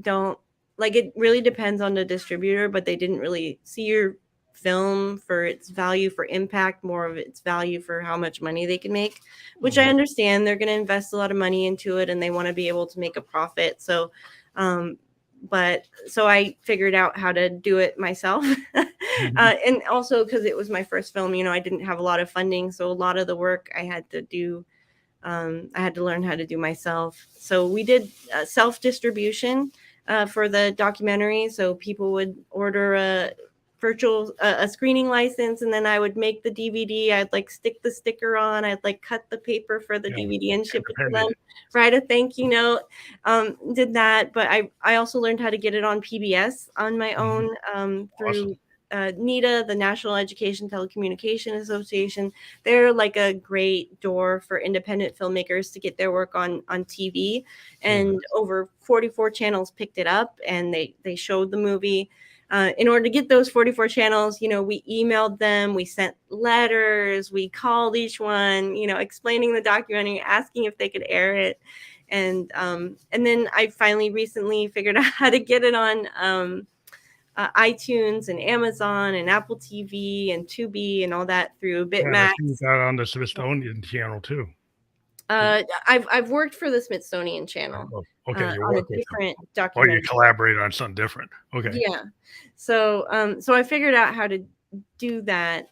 don't like. It really depends on the distributor, but they didn't really see your film for its value for impact, more of its value for how much money they can make, which I Mhm. understand. They're going to invest a lot of money into it and they want to be able to make a profit. So but so I figured out how to do it myself. Mhm. And also because it was my first film, I didn't have a lot of funding, so a lot of the work I had to learn how to do myself. So we did self distribution for the documentary. So people would order virtual a screening license, and then I would make the DVD. I'd like stick the sticker on. I'd like cut the paper for the Yeah. DVD and ship it to them. Independent. Write a thank you note. Did that, but I also learned how to get it on PBS on my own through NETA, the National Education Telecommunication Association. They're like a great door for independent filmmakers to get their work on TV, and over 44 channels picked it up, and they showed the movie. In order to get those 44 channels, we emailed them, we sent letters, we called each one, explaining the documentary, asking if they could air it. And then I finally recently figured out how to get it on iTunes and Amazon and Apple TV and Tubi and all that through Bitmax. Yeah, you got on the Smithsonian channel too. I've worked for the Smithsonian Channel. Oh, okay, On a different documentary. Oh, you collaborate on something different. Okay. Yeah. So I figured out how to do that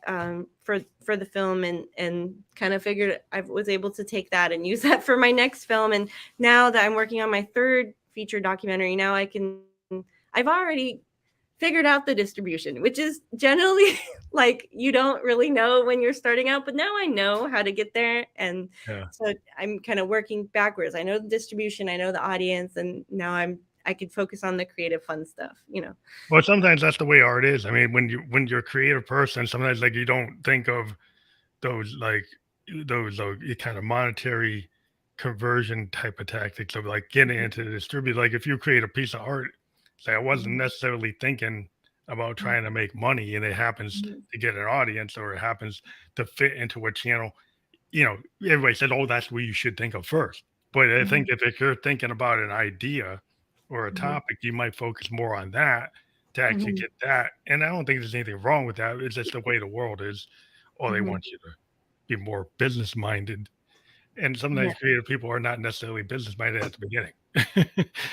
for the film, and kind of figured I was able to take that and use that for my next film. And now that I'm working on my third feature documentary, now I've already figured out the distribution, which is generally like you don't really know when you're starting out, but now I know how to get there. And so I'm kind of working backwards. I know the distribution, I know the audience, and now I could focus on the creative fun stuff, Well, sometimes that's the way art is. I mean, when you're a creative person, sometimes like you don't think of those kind of monetary conversion type of tactics of like getting into the distribute. Like if you create a piece of art, say I wasn't necessarily thinking about trying to make money, and it happens to get an audience, or it happens to fit into a channel. Everybody said, "Oh, that's what you should think of first." But I think if you're thinking about an idea or a topic, you might focus more on that to actually get that. And I don't think there's anything wrong with that. It's just the way the world is. Or they want you to be more business minded. And sometimes creative people are not necessarily business minded at the beginning.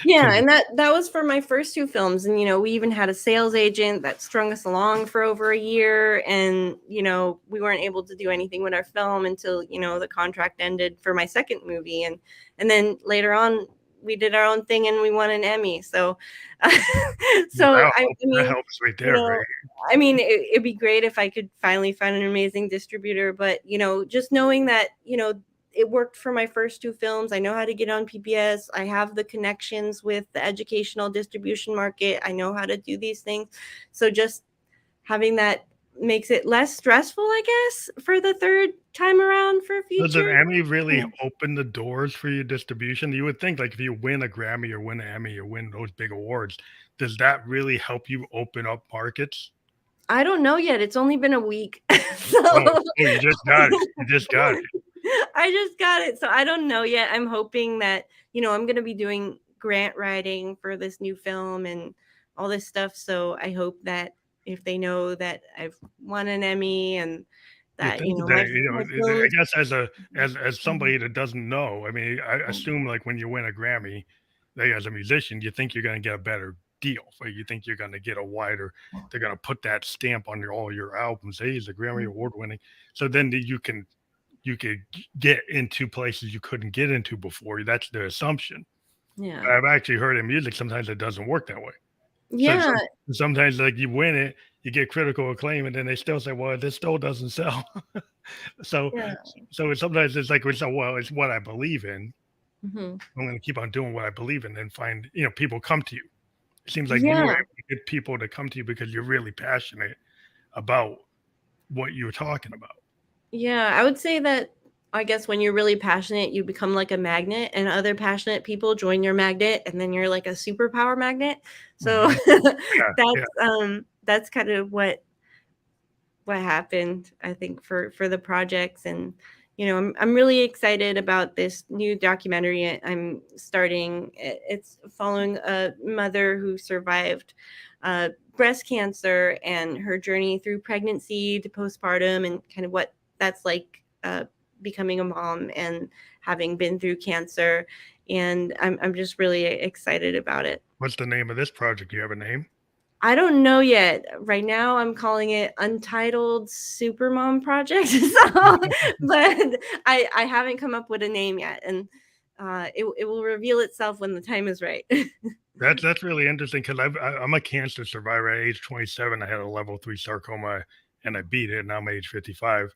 Yeah, and that was for my first two films. And we even had a sales agent that strung us along for over a year, and we weren't able to do anything with our film until the contract ended for my second movie, and then later on we did our own thing and we won an Emmy. So that helps right there, right? I mean, it'd be great if I could finally find an amazing distributor, but just knowing that it worked for my first two films. I know how to get on PBS. I have the connections with the educational distribution market. I know how to do these things. So just having that makes it less stressful, I guess, for the third time around for a feature. Does an Emmy really open the doors for your distribution? You would think like if you win a Grammy or win an Emmy or win those big awards, does that really help you open up markets? I don't know yet. It's only been a week. You just got it. You just got it. I just got it. So I don't know yet. I'm hoping that, I'm going to be doing grant writing for this new film and all this stuff. So I hope that if they know that I've won an Emmy and that, I guess as somebody that doesn't know, I mean, I assume like when you win a Grammy, like as a musician, you think you're going to get a better deal. Like you think you're going to get a wider, they're going to put that stamp on all your albums. Hey, he's a Grammy award winning. So then you could get into places you couldn't get into before. That's the assumption. Yeah. But I've actually heard in music, sometimes it doesn't work that way. Yeah. So sometimes like you win it, you get critical acclaim, and then they still say, well, this still doesn't sell. So sometimes it's like, well, it's what I believe in. I'm going to keep on doing what I believe in and find, people come to you. It seems like you were able to get people to come to you because you're really passionate about what you're talking about. Yeah, I would say that I guess when you're really passionate, you become like a magnet, and other passionate people join your magnet, and then you're like a superpower magnet. So that's kind of what happened, I think, for the projects. And I'm really excited about this new documentary I'm starting. It's following a mother who survived breast cancer and her journey through pregnancy to postpartum, and kind of what that's like becoming a mom and having been through cancer. And I'm just really excited about it. What's the name of this project? Do you have a name? I don't know yet. Right now I'm calling it Untitled Supermom Project. But I haven't come up with a name yet, and it will reveal itself when the time is right. That's really interesting because I'm a cancer survivor. At age 27, I had a level 3 sarcoma, and I beat it. Now I'm age 55,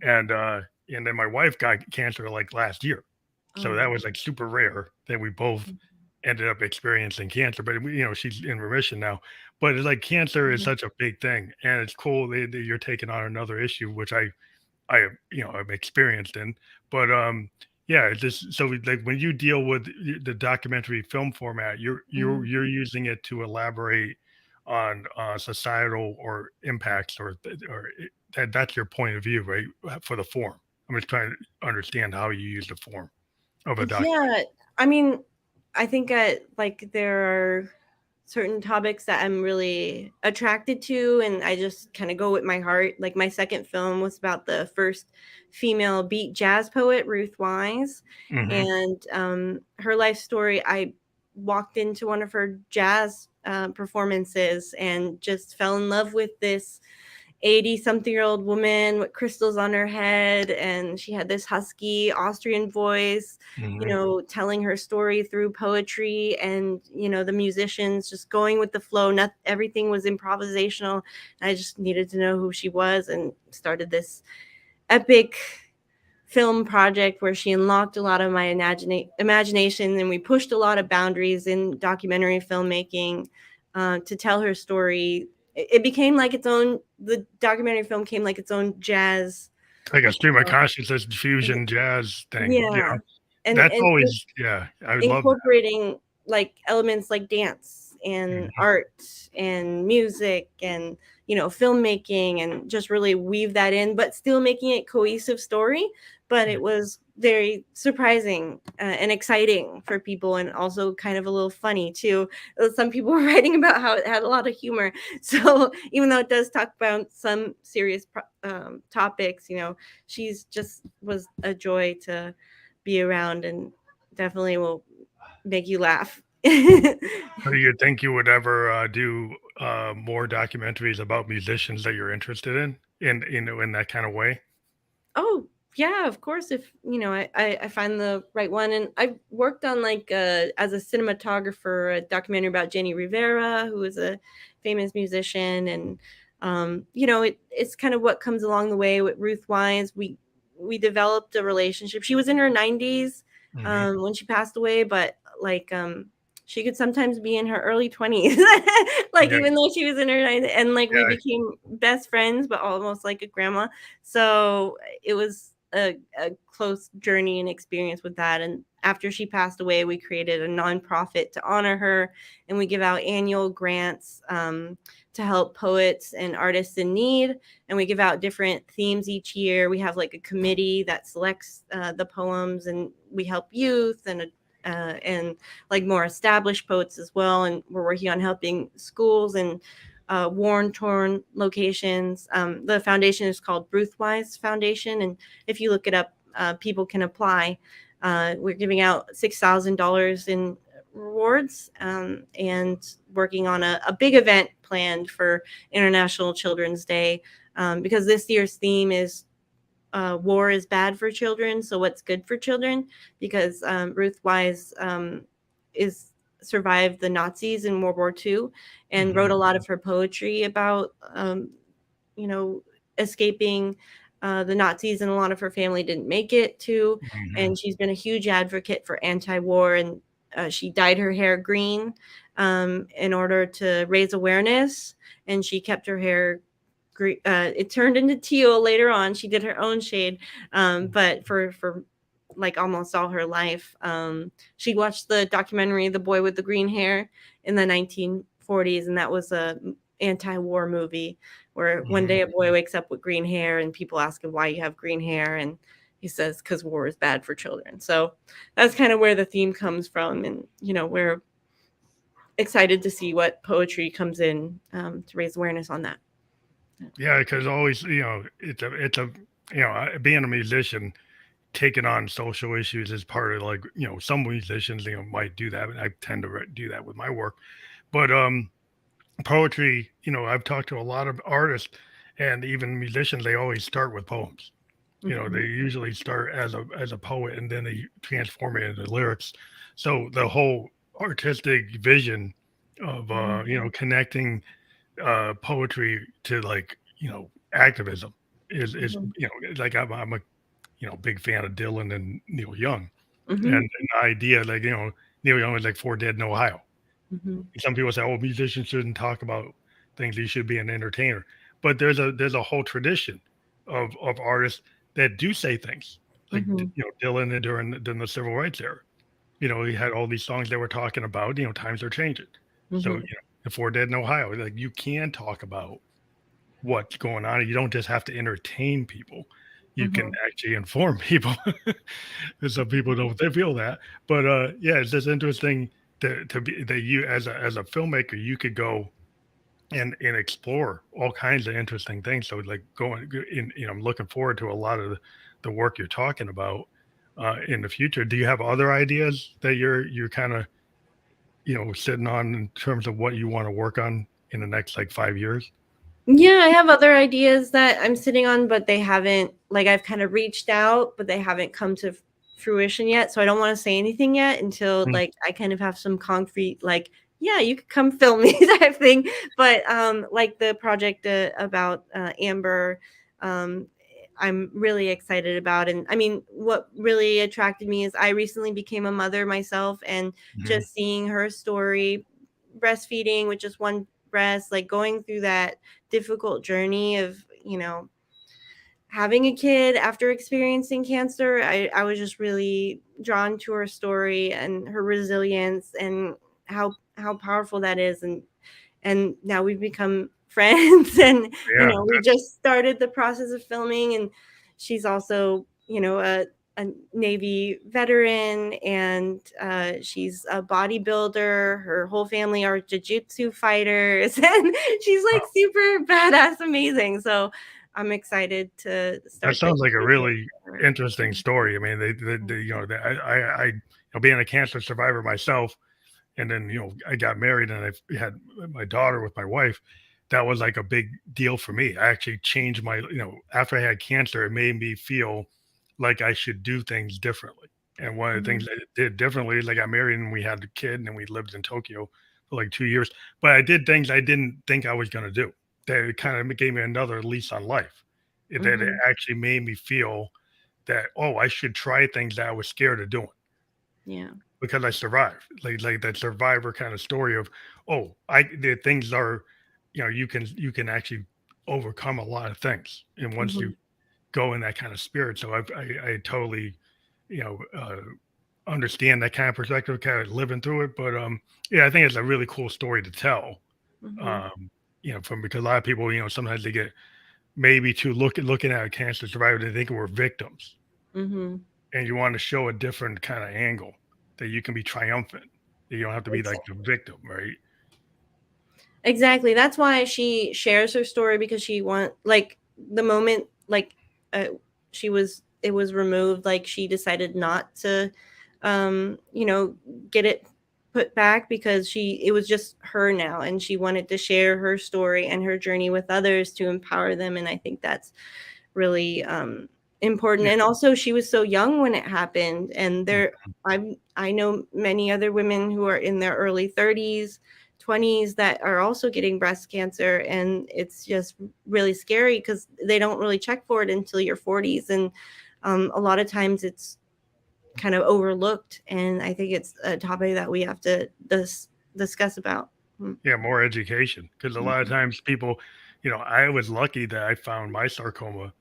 and and then my wife got cancer like last year, so that Oh. was like super rare that we both ended up experiencing cancer. But she's in remission now. But it's like cancer is Mhm. such a big thing, and it's cool that you're taking on another issue, which I've experienced in. But yeah, it's just so like when you deal with the documentary film format, Mhm. you're using it to elaborate on societal or impacts that's your point of view, right? For the form. I'm just trying to understand how you use the form of a documentary. Yeah, I mean, I think like there are certain topics that I'm really attracted to, and I just kind of go with my heart. Like my second film was about the first female beat jazz poet, Ruth Wise, Hmm. and her life story. I walked into one of her jazz performances and just fell in love with this 80-something-year-old woman with crystals on her head, and she had this husky Austrian voice, Hmm. telling her story through poetry, and the musicians just going with the flow. Not everything was improvisational. I just needed to know who she was, and started this epic film project where she unlocked a lot of my imagination, and we pushed a lot of boundaries in documentary filmmaking, to tell her story. It became like its own. The documentary film came like its own jazz. Like a stream of uh, consciousness fusion jazz thing. yeah, That's and always, yeah, I would love that. incorporating like elements like dance and Mhm. art and music and filmmaking, and just really weave that in, but still making it cohesive story. But it was very surprising, and exciting for people, and also kind of a little funny too. Some people were writing about how it had a lot of humor. So even though it does talk about some serious topics, she's just was a joy to be around, and definitely will make you laugh. Do you think you would ever do more documentaries about musicians that you're interested in that kind of way? Oh, yeah, of course. If I find the right one, and I've worked on like as a cinematographer a documentary about Jenny Rivera, who is a famous musician, and it's kind of what comes along the way with Ruth Wise. We developed a relationship. She was in her 90s Hmm. when she passed away, but like she could sometimes be in her early 20s, like Yeah, even though she was in her 90s, and like we yeah. became best friends, but almost like a grandma. So it was a close journey and experience with that. And after she passed away, we created a nonprofit to honor her, and we give out annual grants to help poets and artists in need. And we give out different themes each year. We have like a committee that selects the poems, and we help youth and like more established poets as well. And we're working on helping schools and worn, torn locations. The foundation is called Ruthwise Foundation, and if you look it up, people can apply. We're giving out $6,000 in rewards, and working on a big event planned for International Children's Day, because this year's theme is war is bad for children, so what's good for children? Because Ruth Wise is survived the Nazis in World War II, and wrote Hmm. a lot of her poetry about you know escaping the Nazis, and a lot of her family didn't make it too. Hmm. And she's been a huge advocate for anti-war, and she dyed her hair green in order to raise awareness, and she kept her hair it turned into teal later on. She did her own shade, but for like almost all her life, she watched the documentary "The Boy with the Green Hair" in the 1940s, and that was a anti-war movie where one Hmm. day a boy wakes up with green hair, and people ask him why you have green hair, and he says because war is bad for children. So that's kind of where the theme comes from, and we're excited to see what poetry comes in to raise awareness on that. Yeah, because always, it's a, being a musician, taking on social issues is part of like, some musicians, might do that. And I tend to do that with my work. But poetry, I've talked to a lot of artists and even musicians, they always start with poems. They Mhm. usually start as a poet and then they transform it into lyrics. So the whole artistic vision of Mhm. connecting poetry to like activism is Mhm. like I'm a big fan of Dylan and Neil Young, Mhm. and the idea like Neil Young is like "For Dead in Ohio." Mhm. Some people say, "Oh, musicians shouldn't talk about things. You should be an entertainer." But there's a whole tradition of artists that do say things like Mhm. Dylan and during the civil rights era. He had all these songs that were talking about times are changing. So Mhm. the "For Dead in Ohio," like you can talk about what's going on. You don't just have to entertain people. You can Mhm. actually inform people. And some people don't they feel that. But yeah, it's just interesting to be that you as a filmmaker, you could go and explore all kinds of interesting things. So like I'm looking forward to a lot of the work you're talking about in the future. Do you have other ideas that you're kind of sitting on in terms of what you want to work on in the next like 5 years? Yeah, I have other ideas that I'm sitting on, but they haven't, like, I've kind of reached out, but they haven't come to fruition yet. So I don't want to say anything yet until Mm, like I kind of have some concrete, like, yeah, you could come film me type thing. But like the project about Amber, um, I'm really excited about. And I mean, what really attracted me is I recently became a mother myself, and mhm. just seeing her story, breastfeeding with just one breast, like going through that difficult journey of, having a kid after experiencing cancer. I was just really drawn to her story and her resilience, and how powerful that is. And now we've become friends, and Yeah, we just started the process of filming. And she's also, a Navy veteran, and she's a bodybuilder. Her whole family are jiu-jitsu fighters, and she's like wow. super badass, amazing. So I'm excited to That start this sounds like a journey really with her. interesting story. I mean, being a cancer survivor myself, and then I got married and I had my daughter with my wife. That was like a big deal for me. I actually changed my after I had cancer, it made me feel like I should do things differently. And one of the things Mhm, I did differently is I got married and we had a kid and we lived in Tokyo for like 2 years. But I did things I didn't think I was going to do. That kind of gave me another lease on life. That it mhm, actually made me feel that, oh, I should try things that I was scared of doing yeah, because I survived. Like that survivor kind of story of, oh, the things are, you can actually overcome a lot of things. And once you mhm, go in that kind of spirit, so I totally, you know, uh, understand that kind of perspective, kind of living through it. But yeah, I think it's a really cool story to tell. mhm, Um, from because a lot of people, sometimes they get maybe to looking at a cancer survivor, they think we're victims, mhm. and you want to show a different kind of angle that you can be triumphant. That you don't have to be like the victim, right? Exactly. That's why she shares her story, because she want, like, the moment, like, uh, it was removed, like she decided not to you know get it put back, because it was just her now, and she wanted to share her story and her journey with others to empower them. And I think that's really important. Yeah. And also, she was so young when it happened, and Mm. I know many other women who are in their early 30s, 20s, that are also getting breast cancer, and it's just really scary because they don't really check for it until your 40s. And a lot of times it's kind of overlooked, and I think it's a topic that we have to discuss about. Mm, Yeah, more education because a lot of mhm, times people, I was lucky that I found my sarcoma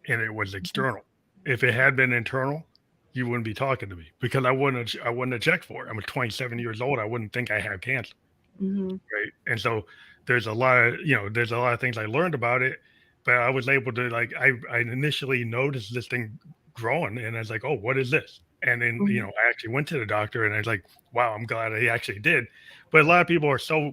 and it was mhm, external. If it had been internal, you wouldn't be talking to me because I wouldn't have checked for it. I'm 27 years old. I wouldn't think I had cancer. mhm, Right. And so there's a lot of things I learned about it, but I was able to like I initially noticed this thing growing and I was like, oh, what is this? And then, mhm, I actually went to the doctor and I was like, wow, I'm glad I actually did. But a lot of people are so,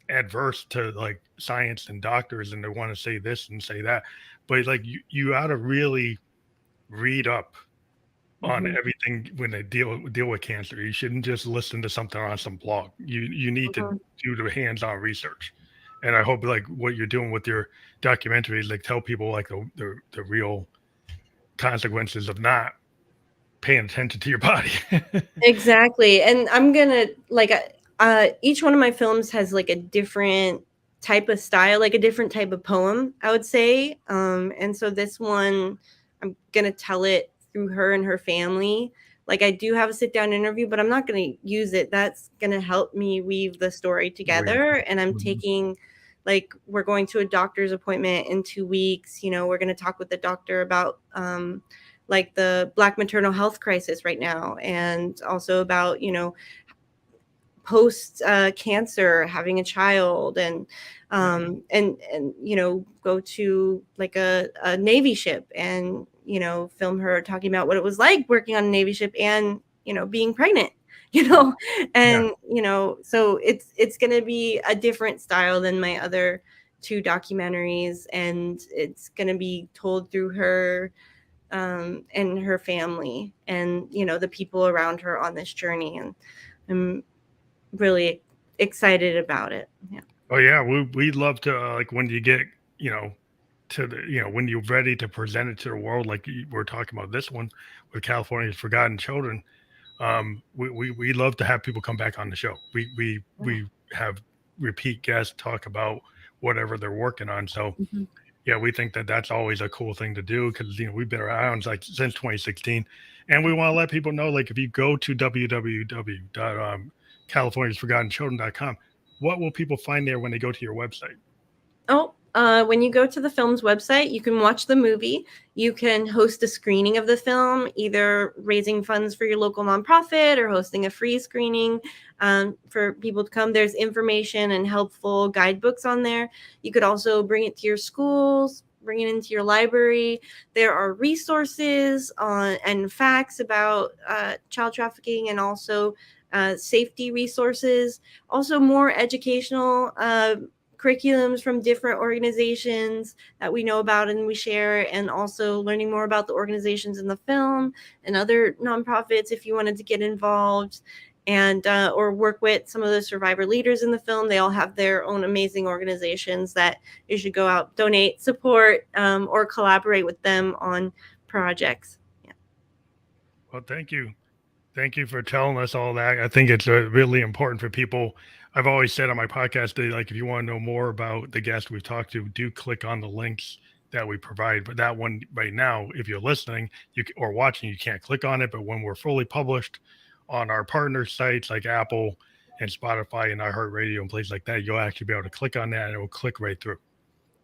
adverse to like science and doctors and they want to say this and say that. But like you ought to really read up on mhm, everything when they deal with cancer. You shouldn't just listen to something on some blog. You need to mhm. do the hands-on research. And I hope like what you're doing with your documentary is like tell people like the real consequences of not paying attention to your body. Exactly. And I'm gonna like each one of my films has like a different type of style, like a different type of poem, I would say. And so this one, I'm gonna tell it through her and her family. Like I do have a sit down interview, but I'm not gonna use it. That's gonna help me weave the story together. And I'm taking, like, we're going to a doctor's appointment in 2 weeks. You know, we're gonna talk with the doctor about like the Black maternal health crisis right now, and also about, you know, post cancer, having a child, and you know, go to like a Navy ship and, you know, film her talking about what it was like working on a Navy ship and, you know, being pregnant, you know. Yeah. And you know, so it's going to be a different style than my other 2 documentaries, and it's going to be told through her and her family, and, you know, the people around her on this journey. And I'm really excited about it. Yeah. Oh yeah, we love to like when you get, you know, to the, you know, when you're ready to present it to the world, like we're talking about this one with California's Forgotten Children. We love to have people come back on the show. We have repeat guests talk about whatever they're working on. So Mm-hmm. yeah, we think that that's always a cool thing to do because, you know, we've been around like since 2016, and we want to let people know, like, if you go to www.californiasforgottenchildren.com, what will people find there when they go to your website? Oh, when you go to the film's website, you can watch the movie. You can host a screening of the film, either raising funds for your local nonprofit or hosting a free screening for people to come. There's information and helpful guidebooks on there. You could also bring it to your schools, bring it into your library. There are resources on and facts about child trafficking, and also safety resources. Also, more educational curriculums from different organizations that we know about and we share, and also learning more about the organizations in the film and other nonprofits if you wanted to get involved, and or work with some of the survivor leaders in the film. They all have their own amazing organizations that you should go out, donate, support, or collaborate with them on projects. Yeah. Well, thank you. Thank you for telling us all that. I think it's really important for people. I've always said on my podcast that, like, if you want to know more about the guests we've talked to, do click on the links that we provide. But that one right now, if you're listening or watching, you can't click on it. But when we're fully published on our partner sites like Apple and Spotify and iHeartRadio and places like that, you'll actually be able to click on that and it will click right through,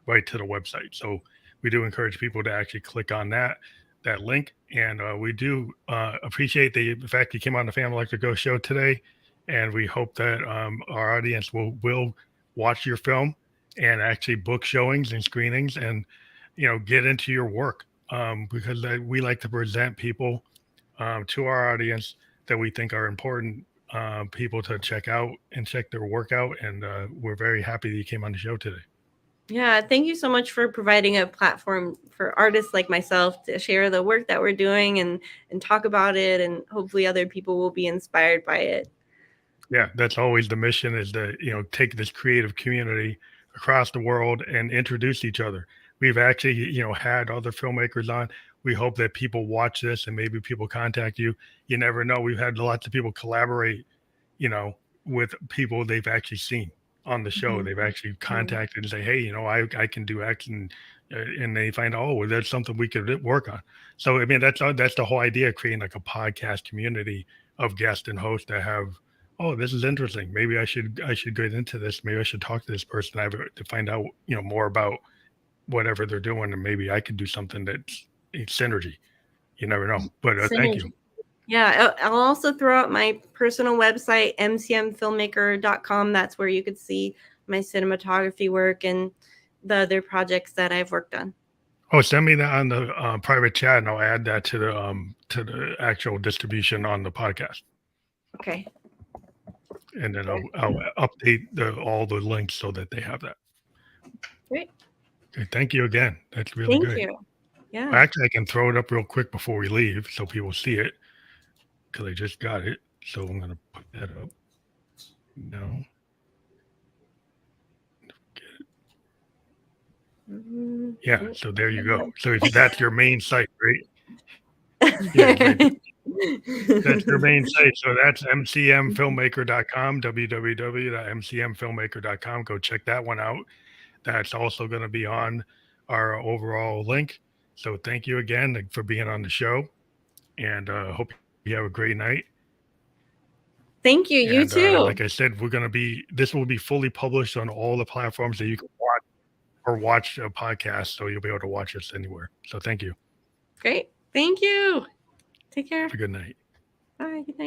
right to the website. So we do encourage people to actually click on that link, and we do appreciate the fact you came on the Family Electric Go show today, and we hope that our audience will watch your film and actually book showings and screenings, and, you know, get into your work, because we like to present people to our audience that we think are important people to check out and check their work out, and we're very happy that you came on the show today. Yeah, thank you so much for providing a platform for artists like myself to share the work that we're doing and talk about it, and hopefully other people will be inspired by it. Yeah, that's always the mission, is to, you know, take this creative community across the world and introduce each other. We've actually, you know, had other filmmakers on. We hope that people watch this and maybe people contact you. You never know. We've had lots of people collaborate, you know, with people they've actually seen on the show. Mhm. They've actually Yeah. contacted and say, hey, you know, I can do X, and they find, oh, well, that's something we could work on. So I mean, that's the whole idea of creating like a podcast community of guests and hosts that have, oh, this is interesting. Maybe I should get into this. Maybe I should talk to this person to find out, you know, more about whatever they're doing, and maybe I could do something that's a synergy. You never know. But thank you. Synergy. Yeah, I'll also throw out my personal website, mcmfilmmaker.com. That's where you could see my cinematography work and the other projects that I've worked on. Oh, send me that on the private chat, and I'll add that to the actual distribution on the podcast, Okay. and then I'll update all the links so that they have that. Great. Okay, thank you again. That's really Thank great. you. Yeah. Actually, I can throw it up real quick before we leave so people see it, because I just got it. So I'm gonna put that up. No. Yeah. So there you go. So if that's your main site, right? Yeah. Right. That's your main site. So that's mcmfilmmaker.com, www.mcmfilmmaker.com. Go check that one out. That's also going to be on our overall link. So thank you again for being on the show, and hope you have a great night. Thank you. You And too. like I said, this will be fully published on all the platforms that you can watch a podcast. So you'll be able to watch us anywhere. So thank you. Great. Thank you. Take care. Have a good night. Bye. Good night.